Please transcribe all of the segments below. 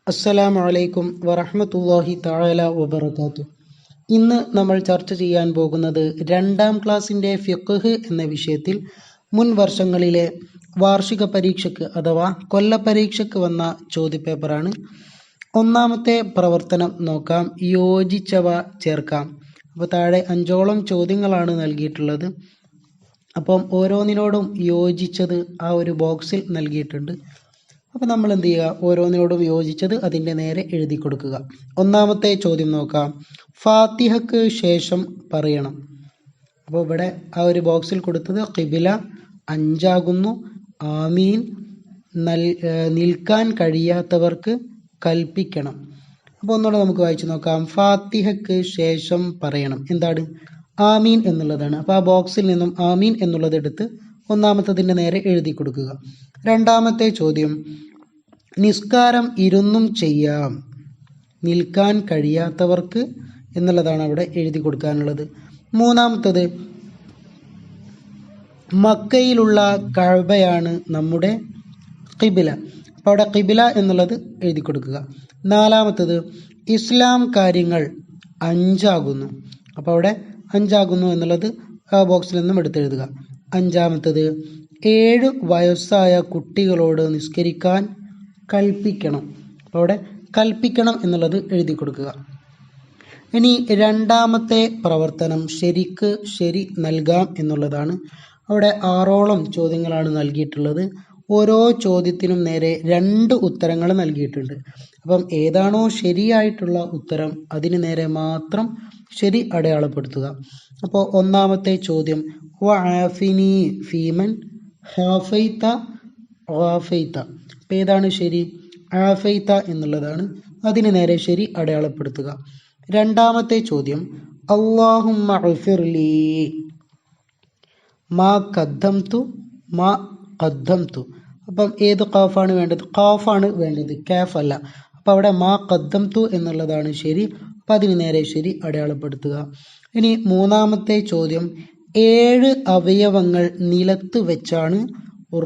അസ്സലാമു അലൈക്കും വറഹ്മത്തുള്ളാഹി തആല വബറകാതുഹു. ഇന്ന് നമ്മൾ ചർച്ച ചെയ്യാൻ പോകുന്നത് 2ാം ക്ലാസ്സിൻ്റെ ഫിഖ്ഹ് എന്ന വിഷയത്തിൽ മുൻ വർഷങ്ങളിലെ വാർഷിക പരീക്ഷയ്ക്ക് അഥവാ കൊല്ലപരീക്ഷയ്ക്ക് വന്ന ചോദ്യപേപ്പറാണ്. ഒന്നാമത്തെ പ്രവർത്തനം നോക്കാം. യോജിച്ചവ ചേർക്കാം. അപ്പോൾ താഴെ 5ഓളം ചോദ്യങ്ങളാണ് നൽകിയിട്ടുള്ളത്. അപ്പം ഓരോന്നിനോടും യോജിച്ചത് ആ ഒരു ബോക്സിൽ നൽകിയിട്ടുണ്ട്. അപ്പോൾ നമ്മൾ എന്ത് ചെയ്യുക, ഓരോന്നിനോടും യോജിച്ചത് അതിൻ്റെ നേരെ എഴുതി കൊടുക്കുക. ഒന്നാമത്തെ ചോദ്യം നോക്കാം. ഫാത്തിഹക്ക് ശേഷം പറയണം. അപ്പോൾ ഇവിടെ ആ ഒരു ബോക്സിൽ കൊടുത്തത് ഖിബില 5 ആമീൻ, നിൽക്കാൻ കഴിയാത്തവർക്ക് കൽപ്പിക്കണം. അപ്പോൾ ഒന്നുകൂടെ നമുക്ക് വായിച്ചു നോക്കാം. ഫാത്തിഹക്ക് ശേഷം പറയണം. എന്താണ്? ആമീൻ എന്നുള്ളതാണ്. അപ്പോൾ ആ ബോക്സിൽ നിന്നും ആമീൻ എന്നുള്ളത് എടുത്ത് ഒന്നാമത്തതിൻ്റെ നേരെ എഴുതി കൊടുക്കുക. രണ്ടാമത്തെ ചോദ്യം, നിസ്കാരം ഇരുന്നും ചെയ്യാം, നിൽക്കാൻ കഴിയാത്തവർക്ക് എന്നുള്ളതാണ് അവിടെ എഴുതി കൊടുക്കാനുള്ളത്. മൂന്നാമത്തത്, മക്കയിലുള്ള കഅബയാണ് നമ്മുടെ ഖിബില. അപ്പോൾ അവിടെ ഖിബില എന്നുള്ളത് എഴുതി കൊടുക്കുക. നാലാമത്തത്, ഇസ്ലാം കാര്യങ്ങൾ 5 അപ്പോൾ അവിടെ 5 എന്നുള്ളത് ആ ബോക്സിൽ നിന്നും എടുത്തെഴുതുക. അഞ്ചാമത്തത്, 7 വയസ്സായ കുട്ടികളോട് നിസ്കരിക്കാൻ കൽപ്പിക്കണം. അപ്പോൾ അവിടെ കൽപ്പിക്കണം എന്നുള്ളത് എഴുതി കൊടുക്കുക. ഇനി രണ്ടാമത്തെ പ്രവർത്തനം ശരിക്ക് ശരി നൽകാം എന്നുള്ളതാണ്. അവിടെ 6ഓളം ചോദ്യങ്ങളാണ് നൽകിയിട്ടുള്ളത്. ഓരോ ചോദ്യത്തിനും നേരെ 2 ഉത്തരങ്ങൾ നൽകിയിട്ടുണ്ട്. അപ്പം ഏതാണോ ശരിയായിട്ടുള്ള ഉത്തരം അതിന് നേരെ മാത്രം ശരി അടയാളപ്പെടുത്തുക. അപ്പോൾ ഒന്നാമത്തെ ചോദ്യം, വഅഫിനി ഫീമൻ ഹാഫൈത ഹാഫൈത. അപ്പോൾ ഏതാണ് ശരി? ആഫൈത എന്നുള്ളതാണ്. അതിന് നേരെ ശരി അടയാളപ്പെടുത്തുക. രണ്ടാമത്തെ ചോദ്യം, അല്ലാഹുമ്മ ഗഫിർലി മാ ഖദ്ദംതു മാ ഖദ്ദംതു. അപ്പം ഏത് ഖാഫാണ് വേണ്ടത്? ഖാഫാണ് വേണ്ടത്, കാഫ് അല്ല. അപ്പോൾ അവിടെ മാ ഖദ്ദംതു എന്നുള്ളതാണ് ശരി. അപ്പം അതിന് നേരെ ശരി അടയാളപ്പെടുത്തുക. ഇനി മൂന്നാമത്തെ ചോദ്യം, 7 അവയവങ്ങൾ നിലത്ത് വെച്ചാണ്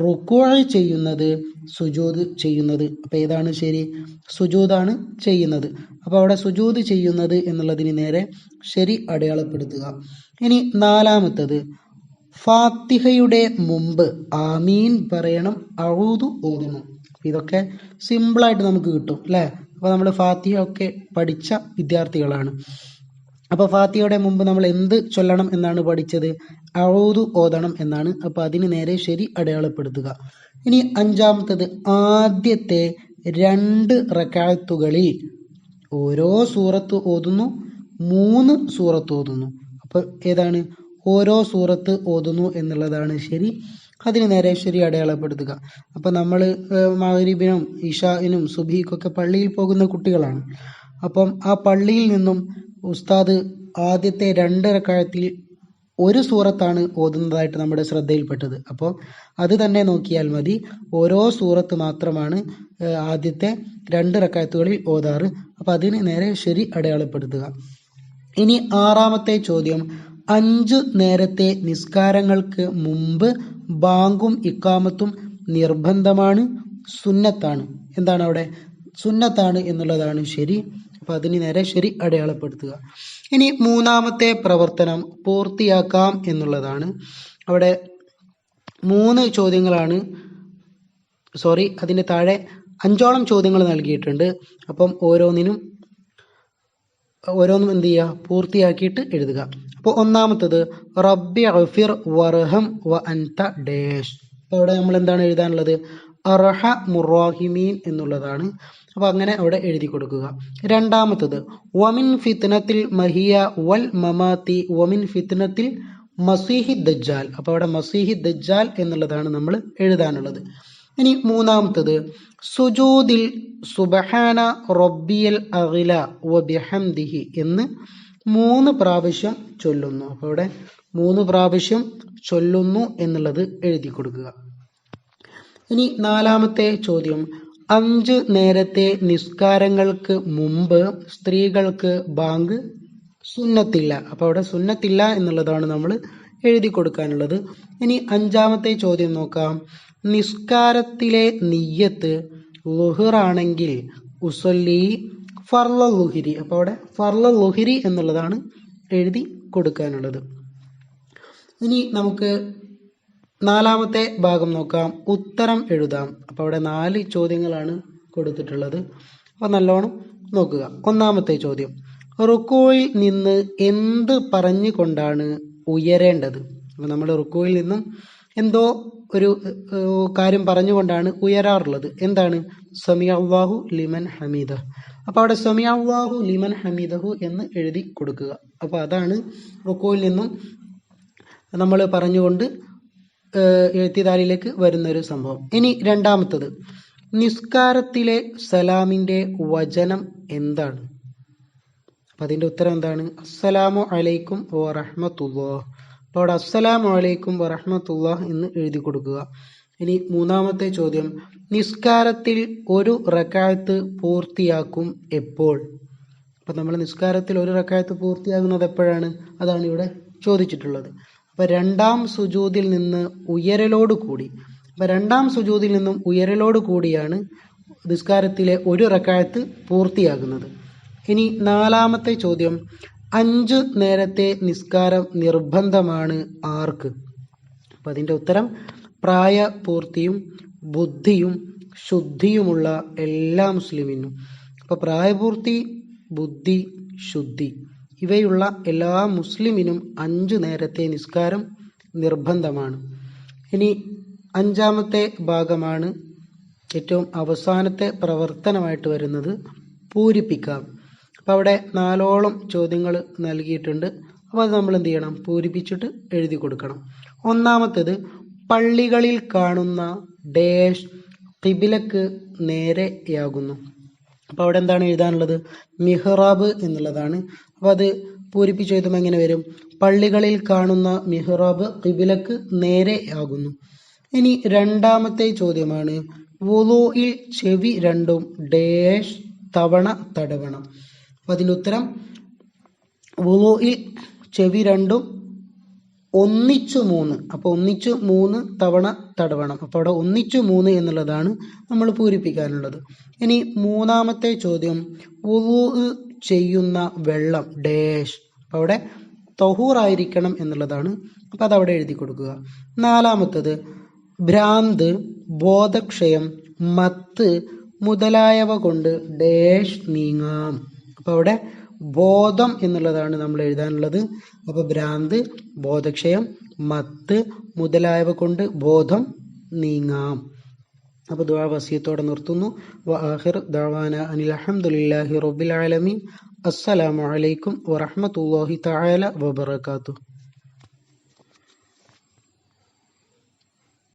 റുക്വഅ് ചെയ്യുന്നത്, സുജൂദ് ചെയ്യുന്നത്. അപ്പോൾ ഏതാണ് ശരി? സുജൂദാണ് ചെയ്യുന്നത്. അപ്പോൾ അവിടെ സുജൂദ് ചെയ്യുന്നത് എന്നുള്ളതിന് നേരെ ശരി അടയാളപ്പെടുത്തുക. ഇനി നാലാമത്തത്, ഫാത്തിഹയുടെ മുമ്പ് ആമീൻ പറയണം, അഊദു ഓതണം. ഇതൊക്കെ സിമ്പിളായിട്ട് നമുക്ക് കിട്ടും അല്ലേ? അപ്പോൾ നമ്മൾ ഫാത്തിഹ ഒക്കെ പഠിച്ച വിദ്യാർത്ഥികളാണ്. അപ്പോൾ ഫാത്തിഹയുടെ മുമ്പ് നമ്മൾ എന്ത് ചൊല്ലണം എന്നാണ് പഠിച്ചത്? അഊദു ഓതണം എന്നാണ്. അപ്പോൾ അതിന് നേരെ ശരി അടയാളപ്പെടുത്തുക. ഇനി അഞ്ചാമത്തത്, ആദ്യത്തെ 2 റക്അത്തുകളിൽ ഓരോ സൂറത്ത് ഓതുന്നു, 3 സൂറത്ത് ഓതുന്നു. അപ്പോൾ ഏതാണ്? ഓരോ സൂറത്ത് ഓതുന്നു എന്നുള്ളതാണ് ശരി. അതിന് നേരെ ശരി അടയാളപ്പെടുത്തുക. അപ്പോൾ നമ്മൾ മഗ്‌രിബിനും ഇശാഇനും സുബ്ഹിക്കൊക്കെ പള്ളിയിൽ പോകുന്ന കുട്ടികളാണ്. അപ്പം ആ പള്ളിയിൽ നിന്നും ഉസ്താദ് ആദ്യത്തെ 2 റക്അത്തിൽ 1 സൂറത്താണ് ഓതുന്നതായിട്ട് നമ്മുടെ ശ്രദ്ധയിൽപ്പെട്ടത്. അപ്പോൾ അത് തന്നെ നോക്കിയാൽ മതി. ഓരോ സൂറത്ത് മാത്രമാണ് ആദ്യത്തെ 2 റക്അത്തുകളിൽ ഓതാറ്. അപ്പോൾ അതിന് നേരെ ശരി അടയാളപ്പെടുത്തുക. ഇനി ആറാമത്തെ ചോദ്യം, 5 നേരത്തെ നിസ്കാരങ്ങൾക്ക് മുമ്പ് ബാങ്കും ഇഖാമത്തും നിർബന്ധമാണ്, സുന്നത്താണ്. എന്താണ് അവിടെ? സുന്നത്താണ് എന്നുള്ളതാണ് ശരി. അപ്പോൾ അതിന് നേരെ ശരി അടയാളപ്പെടുത്തുക. ഇനി മൂന്നാമത്തെ പ്രവർത്തനം പൂർത്തിയാക്കാം എന്നുള്ളതാണ്. അവിടെ 3 ചോദ്യങ്ങളാണ്, അതിൻ്റെ താഴെ 5ഓളം ചോദ്യങ്ങൾ നൽകിയിട്ടുണ്ട്. അപ്പം ഓരോന്നും എന്ത് ചെയ്യുക, പൂർത്തിയാക്കിയിട്ട് എഴുതുക. അപ്പോൾ ഒന്നാമത്തത്, റബ്ബി ഗഫിർ വർഹം വ അൻത ഡാഷ്. അപ്പോൾ അവിടെ നമ്മൾ എന്താണ് എഴുതാനുള്ളത്? അർഹമുർറാഹിമീൻ എന്നുള്ളതാണ്. അപ്പോൾ അങ്ങനെ അവിടെ എഴുതി കൊടുക്കുക. രണ്ടാമത്തത്, വമിൻ ഫിത്നത്തിൽ മഹിയ വൽ മമാത്തി വമിൻ ഫിത്നത്തിൽ മസീഹി ദജ്ജാൽ. അപ്പോൾ അവിടെ മസീഹി ദജ്ജാൽ എന്നുള്ളതാണ് നമ്മൾ എഴുതാനുള്ളത്. ഇനി മൂന്നാമത്തത്, സുജൂദിൽ സുബ്ഹാന റബ്ബിയൽ അഗ്ല വ ബിഹംദിഹി എന്ന് 3 പ്രാവശ്യം ചൊല്ലുന്നു. അപ്പോൾ അവിടെ 3 പ്രാവശ്യം ചൊല്ലുന്നു എന്നുള്ളത് എഴുതി കൊടുക്കുക. ഇനി നാലാമത്തെ ചോദ്യം, 5 നേരത്തെ നിസ്കാരങ്ങൾക്ക് മുമ്പ് സ്ത്രീകൾക്ക് ബാങ്ക് സുന്നത്തില്ല. അപ്പോൾ അവിടെ സുന്നത്തില്ല എന്നുള്ളതാണ് നമ്മൾ എഴുതി കൊടുക്കാനുള്ളത്. ഇനി അഞ്ചാമത്തെ ചോദ്യം നോക്കാം. നിസ്കാരത്തിലെ നിയ്യത്ത് ളുഹ്റാണെങ്കിൽ ഉസല്ലി ഫർള ലുഹിരി. അപ്പോൾ അവിടെ ഫർള ലുഹിരി എന്നുള്ളതാണ് എഴുതി കൊടുക്കാനുള്ളത്. ഇനി നമുക്ക് നാലാമത്തെ ഭാഗം നോക്കാം. ഉത്തരം എഴുതാം. അപ്പോൾ അവിടെ 4 ചോദ്യങ്ങളാണ് കൊടുത്തിട്ടുള്ളത്. അപ്പോൾ നല്ലോണം നോക്കുക. ഒന്നാമത്തെ ചോദ്യം, റുക്കോയിൽ നിന്ന് എന്ത് പറഞ്ഞുകൊണ്ടാണ് ഉയരേണ്ടത്? അപ്പോൾ നമ്മൾ റുക്കോയിൽ നിന്നും എന്തോ ഒരു കാര്യം പറഞ്ഞുകൊണ്ടാണ് ഉയരാറുള്ളത്. എന്താണ്? സമിഅ അല്ലാഹു ലിമൻ ഹമീദ. അപ്പോൾ അവിടെ സമിഅ അല്ലാഹു ലിമൻ ഹമീദഹു എന്ന് എഴുതി കൊടുക്കുക. അപ്പോൾ അതാണ് റുക്കോയിൽ നിന്നും നമ്മൾ പറഞ്ഞുകൊണ്ട് എഴുത്തിദാലിലേക്ക് വരുന്നൊരു സംഭവം. ഇനി രണ്ടാമത്തത്, നിസ്കാരത്തിലെ സലാമിൻ്റെ വചനം എന്താണ്? അപ്പം അതിൻ്റെ ഉത്തരം എന്താണ്? അസ്സലാമു അലൈക്കും വറഹ്മത്തുള്ളാഹ്. അപ്പോൾ അവിടെ അസ്സലാമു അലൈക്കും വറഹ്മത്തുള്ളാഹ് എന്ന് എഴുതി കൊടുക്കുക. ഇനി മൂന്നാമത്തെ ചോദ്യം, നിസ്കാരത്തിൽ ഒരു റക്അത്ത് പൂർത്തിയാക്കും എപ്പോൾ? അപ്പം നമ്മൾ നിസ്കാരത്തിൽ ഒരു റക്അത്ത് പൂർത്തിയാകുന്നത് എപ്പോഴാണ്? അതാണ് ഇവിടെ ചോദിച്ചിട്ടുള്ളത്. അപ്പം രണ്ടാം സുജൂദിൽ നിന്ന് ഉയരലോട് കൂടി. അപ്പം രണ്ടാം സുജൂദിൽ നിന്നും ഉയരലോട് കൂടിയാണ് നിസ്കാരത്തിലെ ഒരു റക്അത്ത് പൂർത്തിയാകുന്നത്. ഇനി നാലാമത്തെ ചോദ്യം, 5 നേരത്തെ നിസ്കാരം നിർബന്ധമാണ് ആർക്ക്? അപ്പം അതിൻ്റെ ഉത്തരം പ്രായപൂർത്തിയും ബുദ്ധിയും ശുദ്ധിയുമുള്ള എല്ലാ മുസ്ലിമിനും. അപ്പോൾ പ്രായപൂർത്തി, ബുദ്ധി, ശുദ്ധി ഇവയുള്ള എല്ലാ മുസ്ലിമിനും 5 നേരത്തെ നിസ്കാരം നിർബന്ധമാണ്. ഇനി അഞ്ചാമത്തെ ഭാഗമാണ് ഏറ്റവും അവസാനത്തെ പ്രവർത്തനമായിട്ട് വരുന്നത്, പൂരിപ്പിക്കാം. അപ്പോൾ അവിടെ 4ഓളം ചോദ്യങ്ങൾ നൽകിയിട്ടുണ്ട്. അപ്പോൾ അത് നമ്മൾ എന്ത് ചെയ്യണം? പൂരിപ്പിച്ചിട്ട് എഴുതി കൊടുക്കണം. ഒന്നാമത്തേത്, പള്ളികളിൽ കാണുന്ന ഡാഷ് ഖിബിലക്ക് നേരെയാകുന്നു. അപ്പോൾ അവിടെ എന്താണ് എഴുതാനുള്ളത്? മിഹ്റാബ് എന്നുള്ളതാണ്. അപ്പോൾ അത് പൂരിപ്പിച്ച് എഴുതുമ്പോൾ എങ്ങനെ വരും? പള്ളികളിൽ കാണുന്ന മിഹ്റാബ് ഖിബിലക്ക് നേരെയാകുന്നു. ഇനി രണ്ടാമത്തെ ചോദ്യമാണ്, വുളൂഇൽ ചെവി രണ്ടും ഡാഷ് തവണ തടവണം. അപ്പോൾ അതിൻ്റെ ഉത്തരം വുളൂഇൽ ചെവി രണ്ടും ഒന്നിച്ചു 3. അപ്പോൾ ഒന്നിച്ചു 3 തവണ തടവണം. അപ്പോൾ അവിടെ ഒന്നിച്ചു 3 എന്നുള്ളതാണ് നമ്മൾ പൂരിപ്പിക്കാനുള്ളത്. ഇനി മൂന്നാമത്തെ ചോദ്യം, വുളൂ ചെയ്യുന്ന വെള്ളം ഡാഷ്. അപ്പോൾ അവിടെ തഹൂറായിരിക്കണം എന്നുള്ളതാണ്. അപ്പോൾ അതവിടെ എഴുതി കൊടുക്കുക. നാലാമത്തത്, ഭ്രാന്ത്, ബോധക്ഷയം, മത്ത് മുതലായവ കൊണ്ട് ഡാഷ് നീങ്ങാം. അപ്പോൾ അവിടെ ബോധം എന്നുള്ളതാണ് നമ്മൾ എഴുതാനുള്ളത്. അപ്പോൾ ഭ്രാന്ത്, ബോധക്ഷയം, മത്ത് മുതലായവ കൊണ്ട് ബോധം നീങ്ങാം. അപ്പോൾ ദുആ വസിയത്തോടെ നിർത്തുന്നു. വആഖിർ ദഅവാന അനിൽ ഹംദുലില്ലാഹി റബ്ബിൽ ആലമീൻ. അസ്സലാമു അലൈക്കും വറഹ്മത്തുള്ളാഹി തആല വബറകാതുഹു.